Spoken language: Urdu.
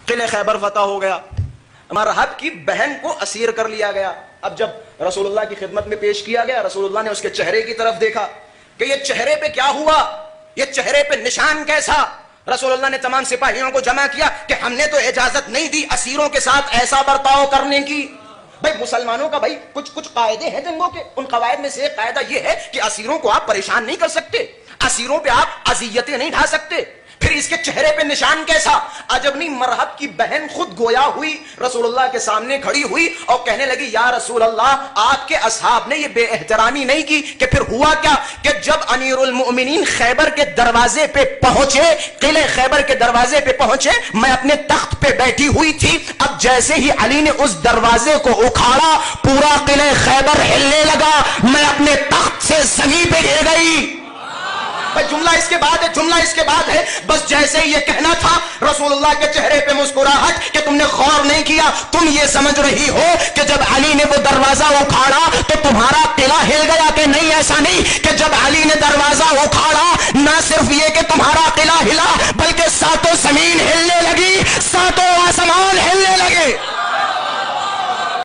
قلعہ خیبر فتح ہو گیا، مرحب کی بہن کو اسیر کر لیا گیا۔ اب جب رسول اللہ کی خدمت میں پیش کیا گیا، رسول اللہ نے اس کے چہرے کی طرف دیکھا کہ یہ چہرے پہ کیا ہوا، یہ چہرے پہ نشان کیسا؟ رسول اللہ نے تمام سپاہیوں کو جمع کیا کہ ہم نے تو اجازت نہیں دی اسیروں کے ساتھ ایسا برتاؤ کرنے کی۔ بھائی مسلمانوں کا بھائی کچھ قاعدے ہیں جنگوں کے، ان قواعد میں سے ایک قاعدہ یہ ہے کہ اسیروں کو آپ پریشان نہیں کر سکتے، اسیروں پہ آپ اذیتیں نہیں ڈھا سکتے۔ پھر اس کے چہرے پہ نشان کیسا؟ عجب نہیں، مرحب کی بہن خود گویا ہوئی، رسول اللہ کے سامنے کھڑی ہوئی اور کہنے لگی یا رسول اللہ آپ کے اصحاب نے یہ بے احترامی نہیں کی؟ کہ پھر ہوا کیا کہ جب امیر المؤمنین خیبر کے دروازے پہ پہنچے، قلعہ خیبر کے دروازے پہ پہنچے، میں اپنے تخت پہ بیٹھی ہوئی تھی، اب جیسے ہی علی نے اس دروازے کو اکھاڑا پورا قلعہ خیبر ہلنے لگا، میں اپنے تخت سے زمین پہ گر گئی۔ جملہ اس کے بعد ہے، جملہ اس کے بعد ہے، بس جیسے یہ کہنا تھا رسول اللہ کے چہرے پہ مسکراہٹ کہ تم نے غور نہیں کیا، تم یہ سمجھ رہی ہو کہ جب علی نے وہ دروازہ اکھاڑا تو تمہارا قلعہ ہل گیا، کہ نہیں، ایسا نہیں کہ جب علی نے دروازہ اکھاڑا نہ صرف یہ کہ تمہارا قلعہ ہلا